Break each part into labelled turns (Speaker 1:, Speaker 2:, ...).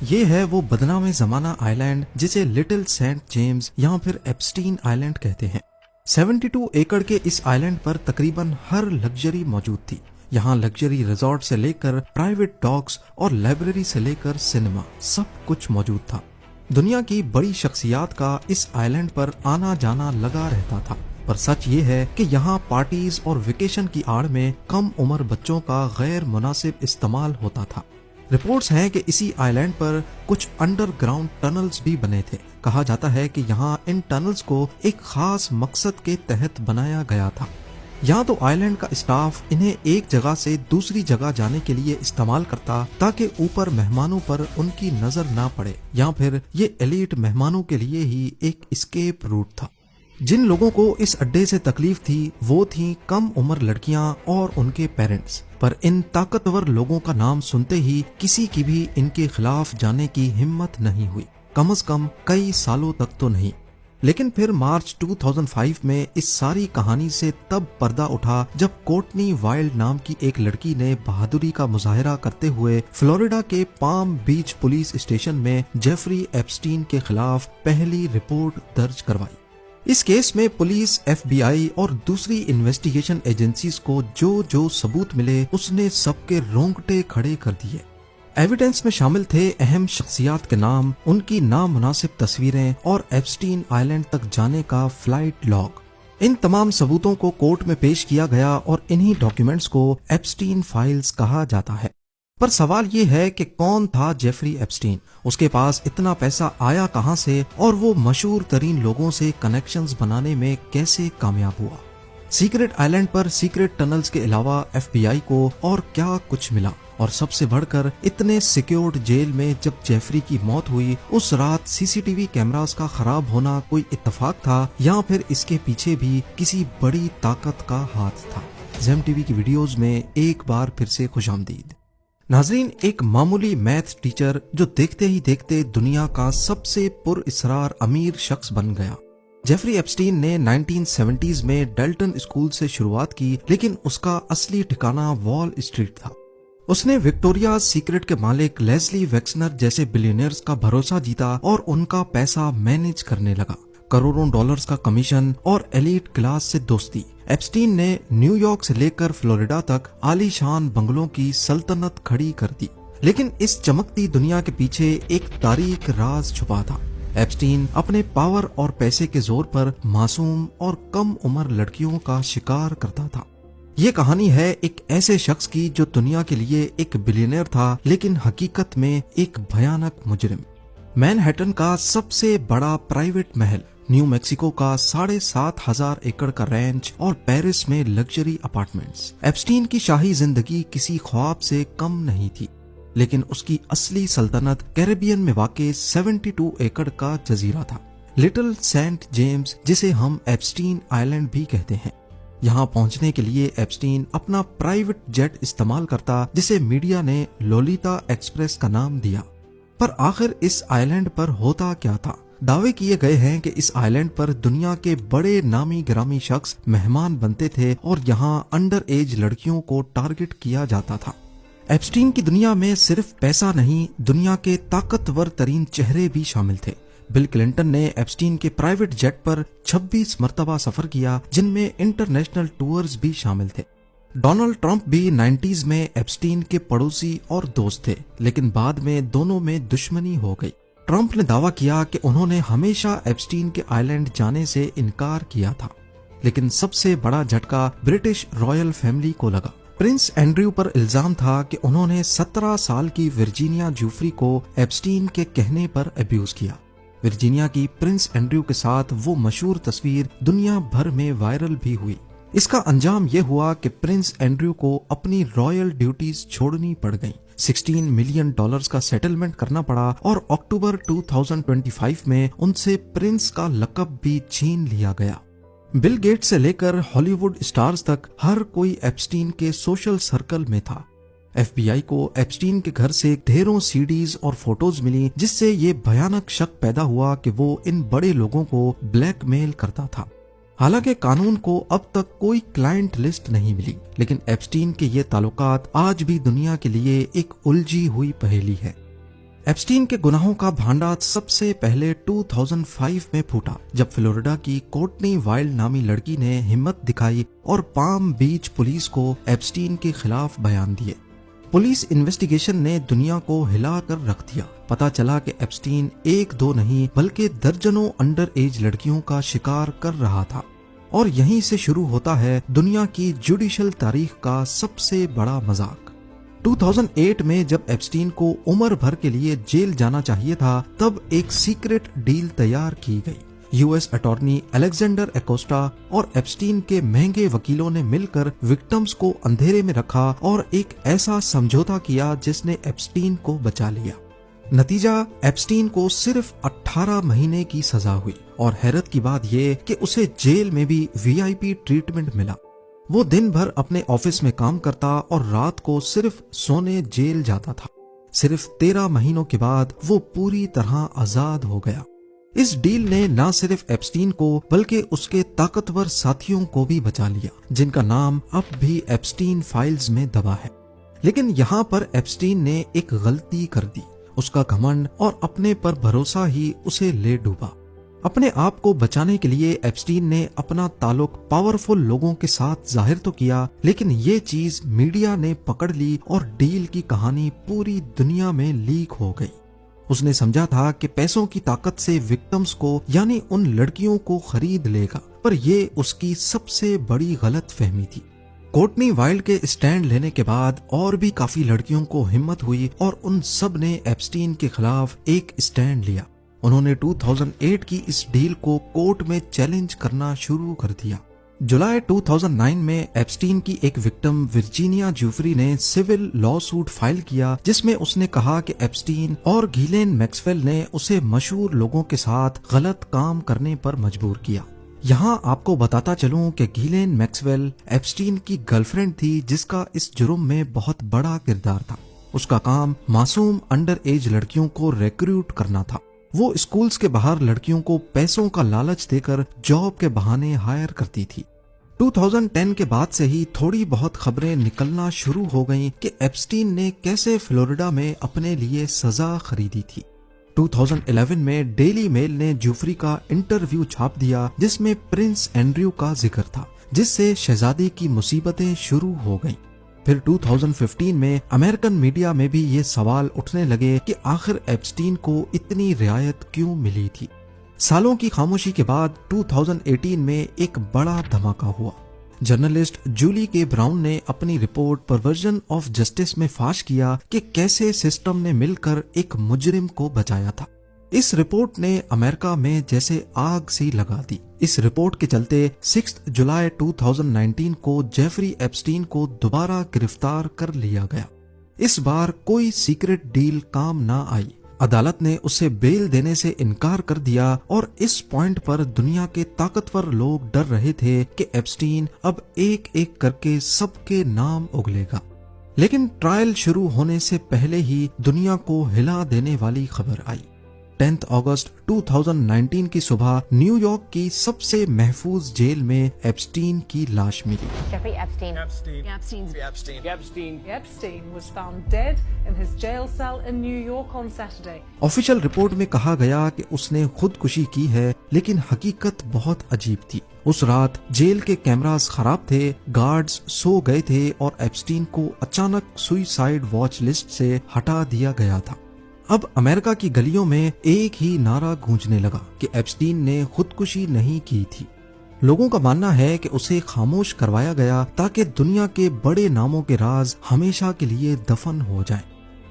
Speaker 1: یہ ہے وہ بدنام زمانہ آئی لینڈ جسے لٹل سینٹ جیمز یا پھر ایپسٹین آئی لینڈ کہتے ہیں۔ 72 ایکڑ کے اس آئی لینڈ پر تقریباً ہر لگژری موجود تھی۔ یہاں لگژری ریزورٹ سے لے کر پرائیویٹ ڈاگز اور لائبریری سے لے کر سنیما سب کچھ موجود تھا۔ دنیا کی بڑی شخصیات کا اس آئی لینڈ پر آنا جانا لگا رہتا تھا، پر سچ یہ ہے کہ یہاں پارٹیز اور ویکیشن کی آڑ میں کم عمر بچوں کا غیر مناسب استعمال ہوتا تھا۔ رپورٹس ہیں کہ اسی آئی لینڈ پر کچھ انڈر گراؤنڈ ٹنلز بھی بنے تھے۔ کہا جاتا ہے کہ یہاں ان ٹنلز کو ایک خاص مقصد کے تحت بنایا گیا تھا۔ یہاں تو آئی لینڈ کا اسٹاف انہیں ایک جگہ سے دوسری جگہ جانے کے لیے استعمال کرتا تاکہ اوپر مہمانوں پر ان کی نظر نہ پڑے، یا پھر یہ ایلیٹ مہمانوں کے لیے ہی ایک اسکیپ روٹ تھا۔ جن لوگوں کو اس اڈے سے تکلیف تھی وہ تھیں کم عمر لڑکیاں اور ان کے پیرنٹس، پر ان طاقتور لوگوں کا نام سنتے ہی کسی کی بھی ان کے خلاف جانے کی ہمت نہیں ہوئی، کم از کم کئی سالوں تک تو نہیں۔ لیکن پھر مارچ 2005 میں اس ساری کہانی سے تب پردہ اٹھا جب کورٹنی وائلڈ نام کی ایک لڑکی نے بہادری کا مظاہرہ کرتے ہوئے فلوریڈا کے پام بیچ پولیس اسٹیشن میں جیفری ایپسٹین کے خلاف پہلی رپورٹ درج کروائی۔ اس کیس میں پولیس، ایف بی آئی اور دوسری انویسٹیگیشن ایجنسیز کو جو ثبوت ملے اس نے سب کے رونگٹے کھڑے کر دیے۔ ایویڈنس میں شامل تھے اہم شخصیات کے نام، ان کی نامناسب تصویریں اور ایپسٹین آئی لینڈ تک جانے کا فلائٹ لاگ۔ ان تمام ثبوتوں کو کورٹ میں پیش کیا گیا اور انہی ڈاکیومنٹس کو ایپسٹین فائلز کہا جاتا ہے۔ پر سوال یہ ہے کہ کون تھا جیفری ایپسٹین؟ اس کے پاس اتنا پیسہ آیا کہاں سے اور وہ مشہور ترین لوگوں سے کنیکشنز بنانے میں کیسے کامیاب ہوا؟ سیکرٹ آئی لینڈ پر سیکرٹ ٹنلز کے علاوہ ایف بی آئی کو اور کیا کچھ ملا؟ اور سب سے بڑھ کر اتنے سیکیورڈ جیل میں جب جیفری کی موت ہوئی اس رات سی سی ٹی وی کیمراز کا خراب ہونا کوئی اتفاق تھا یا پھر اس کے پیچھے بھی کسی بڑی طاقت کا ہاتھ تھا؟ زیم ٹی وی کی ویڈیوز میں ایک بار پھر سے خوش آمدید۔ ناظرین، ایک معمولی میتھ ٹیچر جو دیکھتے ہی دیکھتے دنیا کا سب سے پر اسرار امیر شخص بن گیا۔ جیفری ایپسٹین نے 1970s میں ڈیلٹن اسکول سے شروعات کی، لیکن اس کا اصلی ٹھکانہ وال اسٹریٹ تھا۔ اس نے وکٹوریا سیکرٹ کے مالک لیزلی ویکسنر جیسے بلینئرز کا بھروسہ جیتا اور ان کا پیسہ مینج کرنے لگا۔ کروڑوں ڈالرز کا کمیشن اور ایلیٹ کلاس سے دوستی۔ ایپسٹین نے نیو یارک سے لے کر فلوریڈا تک عالی شان بنگلوں کی سلطنت کھڑی کر دی، لیکن اس چمکتی دنیا کے پیچھے ایک تاریک راز چھپا تھا۔ ایپسٹین اپنے پاور اور پیسے کے زور پر معصوم اور کم عمر لڑکیوں کا شکار کرتا تھا۔ یہ کہانی ہے ایک ایسے شخص کی جو دنیا کے لیے ایک بلینئر تھا لیکن حقیقت میں ایک بھیانک مجرم۔ مین ہیٹن کا سب سے بڑا پرائیویٹ محل، نیو میکسیکو کا 7,500 ایکڑ کا رینچ اور پیرس میں لگژری اپارٹمنٹس۔ ایپسٹین کی شاہی زندگی کسی خواب سے کم نہیں تھی، لیکن اس کی اصلی سلطنت کیریبین میں واقع 72 ایکڑ کا جزیرہ تھا، لٹل سینٹ جیمز، جسے ہم ایپسٹین آئی لینڈ بھی کہتے ہیں۔ یہاں پہنچنے کے لیے ایپسٹین اپنا پرائیویٹ جیٹ استعمال کرتا جسے میڈیا نے لولیتا ایکسپریس کا نام دیا۔ پر آخر اس آئی لینڈ پر ہوتا کیا تھا؟ دعوے کیے گئے ہیں کہ اس آئی لینڈ پر دنیا کے بڑے نامی گرامی شخص مہمان بنتے تھے اور یہاں انڈر ایج لڑکیوں کو ٹارگٹ کیا جاتا تھا۔ ایپسٹین کی دنیا میں صرف پیسہ نہیں، دنیا کے طاقتور ترین چہرے بھی شامل تھے۔ بل کلنٹن نے ایپسٹین کے پرائیویٹ جیٹ پر 26 مرتبہ سفر کیا، جن میں انٹرنیشنل ٹورز بھی شامل تھے۔ ڈونلڈ ٹرمپ بھی 90s میں ایپسٹین کے پڑوسی اور دوست تھے، لیکن بعد میں دونوں میں دشمنی ہو گئی۔ ٹرمپ نے دعویٰ کیا کہ انہوں نے ہمیشہ ایپسٹین کے آئی لینڈ جانے سے انکار کیا تھا، لیکن سب سے بڑا جھٹکا برٹش رائل فیملی کو لگا۔ پرنس اینڈریو پر الزام تھا کہ انہوں نے 17 سال کی ورجینیا جوفری کو ایپسٹین کے کہنے پر ابیوز کیا۔ ورجینیا کی پرنس اینڈریو کے ساتھ وہ مشہور تصویر دنیا بھر میں وائرل بھی ہوئی۔ اس کا انجام یہ ہوا کہ پرنس اینڈریو کو اپنی رائل ڈیوٹیز چھوڑنی پڑ گئیں، $16 ملین کا سیٹلمنٹ کرنا پڑا اور اکتوبر 2025 میں ان سے پرنس کا لقب بھی چھین لیا گیا۔ بل گیٹ سے لے کر ہالی ووڈ اسٹارز تک ہر کوئی ایپسٹین کے سوشل سرکل میں تھا۔ ایف بی آئی کو ایپسٹین کے گھر سے ڈھیروں سی ڈیز اور فوٹوز ملی، جس سے یہ بھیانک شک پیدا ہوا کہ وہ ان بڑے لوگوں کو بلیک میل کرتا تھا۔ حالانکہ قانون کو اب تک کوئی کلائنٹ لسٹ نہیں ملی، لیکن ایپسٹین کے یہ تعلقات آج بھی دنیا کے لیے ایک الجھی ہوئی پہیلی ہے۔ ایپسٹین کے گناہوں کا بھانڈا سب سے پہلے 2005 میں پھوٹا جب فلوریڈا کی کورٹنی وائلڈ نامی لڑکی نے ہمت دکھائی اور پام بیچ پولیس کو ایپسٹین کے خلاف بیان دیے۔ پولیس انویسٹیگیشن نے دنیا کو ہلا کر رکھ دیا۔ پتا چلا کہ ایپسٹین ایک دو نہیں بلکہ درجنوں انڈر ایج لڑکیوں کا شکار کر رہا تھا، اور یہیں سے شروع ہوتا ہے دنیا کی جوڈیشل تاریخ کا سب سے بڑا مذاق۔ 2008 میں جب ایپسٹین کو عمر بھر کے لیے جیل جانا چاہیے تھا، تب ایک سیکرٹ ڈیل تیار کی گئی۔ یو ایس اٹارنی الیگزینڈر ایکوسٹا اور ایپسٹین کے مہنگے وکیلوں نے مل کر وکٹمز کو اندھیرے میں رکھا اور ایک ایسا سمجھوتا کیا جس نے ایپسٹین کو بچا لیا۔ نتیجہ ایپسٹین کو صرف 18 مہینے کی سزا ہوئی، اور حیرت کی بات یہ کہ اسے جیل میں بھی VIP ٹریٹمنٹ ملا۔ وہ دن بھر اپنے آفس میں کام کرتا اور رات کو صرف سونے جیل جاتا تھا۔ صرف 13 مہینوں کے بعد وہ پوری طرح آزاد ہو گیا۔ اس ڈیل نے نہ صرف ایپسٹین کو بلکہ اس کے طاقتور ساتھیوں کو بھی بچا لیا، جن کا نام اب بھی ایپسٹین فائلز میں دبا ہے۔ لیکن یہاں پر ایپسٹین نے ایک غلطی کر دی۔ اس کا گھمنڈ اور اپنے پر بھروسہ ہی اسے لے ڈوبا۔ اپنے آپ کو بچانے کے لیے ایپسٹین نے اپنا تعلق پاورفل لوگوں کے ساتھ ظاہر تو کیا، لیکن یہ چیز میڈیا نے پکڑ لی اور ڈیل کی کہانی پوری دنیا میں لیک ہو گئی۔ اس نے سمجھا تھا کہ پیسوں کی طاقت سے وکٹمز کو یعنی ان لڑکیوں کو خرید لے گا، پر یہ اس کی سب سے بڑی غلط فہمی تھی۔ کورٹنی وائلڈ کے اسٹینڈ لینے کے بعد اور بھی کافی لڑکیوں کو ہمت ہوئی اور ان سب نے ایپسٹین کے خلاف ایک اسٹینڈ لیا۔ انہوں نے 2008 کی اس ڈیل کو کورٹ میں چیلنج کرنا شروع کر دیا۔ جولائی 2009 میں ایپسٹین کی ایک وکٹم ورجینیا جیفری نے سول لا سوٹ فائل کیا، جس میں اس نے کہا کہ ایپسٹین اور گھیلین میکسویل نے اسے مشہور لوگوں کے ساتھ غلط کام کرنے پر مجبور کیا۔ یہاں آپ کو بتاتا چلوں کہ گھیلین میکسویل ایپسٹین کی گرل فرینڈ تھی، جس کا اس جرم میں بہت بڑا کردار تھا۔ اس کا کام معصوم انڈر ایج لڑکیوں کو ریکروٹ کرنا تھا۔ وہ اسکولز کے باہر لڑکیوں کو پیسوں کا لالچ دے کر جاب کے بہانے ہائر کرتی تھی۔ 2010 کے بعد سے ہی تھوڑی بہت خبریں نکلنا شروع ہو گئیں کہ ایپسٹین نے کیسے فلوریڈا میں اپنے لیے سزا خریدی تھی۔ 2011 میں ڈیلی میل نے جیفری کا انٹرویو چھاپ دیا، جس میں پرنس اینڈریو کا ذکر تھا، جس سے شہزادی کی مصیبتیں شروع ہو گئیں۔ پھر 2015 میں امریکن میڈیا میں بھی یہ سوال اٹھنے لگے کہ آخر ایپسٹین کو اتنی رعایت کیوں ملی تھی۔ سالوں کی خاموشی کے بعد 2018 میں ایک بڑا دھماکہ ہوا۔ جرنلسٹ جولی کے براؤن نے اپنی رپورٹ پرورژن آف جسٹس میں فاش کیا کہ کیسے سسٹم نے مل کر ایک مجرم کو بچایا تھا۔ اس رپورٹ نے امریکہ میں جیسے آگ سی لگا دی۔ اس رپورٹ کے چلتے 6 جولائی 2019 کو جیفری ایپسٹین کو دوبارہ گرفتار کر لیا گیا۔ اس بار کوئی سیکرٹ ڈیل کام نہ آئی۔ عدالت نے اسے بیل دینے سے انکار کر دیا، اور اس پوائنٹ پر دنیا کے طاقتور لوگ ڈر رہے تھے کہ ایپسٹین اب ایک ایک کر کے سب کے نام اگلے گا۔ لیکن ٹرائل شروع ہونے سے پہلے ہی دنیا کو ہلا دینے والی خبر آئی۔ 10 اگست 2019 کی صبح نیو یارک کی سب سے محفوظ جیل میں ایپسٹین کی لاش ملی۔
Speaker 2: Jeffrey Epstein.
Speaker 3: Epstein was found dead in his jail cell in New York on Saturday.
Speaker 1: Official report میں کہا گیا کہ اس نے خودکشی کی ہے، لیکن حقیقت بہت عجیب تھی۔ اس رات جیل کے کیمراز خراب تھے، گارڈز سو گئے تھے، اور ایپسٹین کو اچانک سوئسائڈ واچ لسٹ سے ہٹا دیا گیا تھا۔ اب امریکہ کی گلیوں میں ایک ہی نعرہ گونجنے لگا کہ ایپسٹین نے خودکشی نہیں کی تھی۔ لوگوں کا ماننا ہے کہ اسے خاموش کروایا گیا تاکہ دنیا کے بڑے ناموں کے راز ہمیشہ کے لیے دفن ہو جائیں۔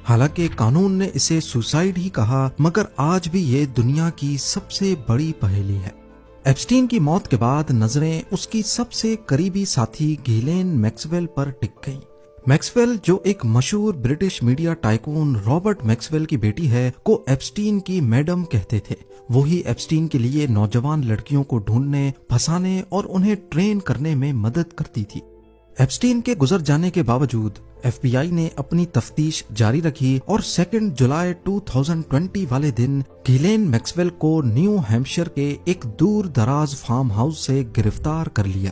Speaker 1: حالانکہ قانون نے اسے سوسائڈ ہی کہا، مگر آج بھی یہ دنیا کی سب سے بڑی پہیلی ہے۔ ایپسٹین کی موت کے بعد نظریں اس کی سب سے قریبی ساتھی گھیلین میکسویل پر ٹک گئیں۔ میکسویل، جو ایک مشہور British media tycoon Robert Maxwell کی بیٹی ہے، کو ایپسٹین کی میڈم کہتے تھے۔ وہی ایپسٹین کے لیے نوجوان لڑکیوں کو ڈھونڈنے، پھنسانے اور انہیں ٹرین کرنے میں مدد کرتی تھی۔ ایپسٹین کے گزر جانے کے باوجود FBI نے اپنی تفتیش جاری رکھی، اور 2 جولائی 2020 والے دن گھیلین میکسویل کو نیو ہیمپشائر کے ایک دور دراز فارم ہاؤس سے گرفتار کر لیا۔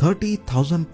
Speaker 1: 30,000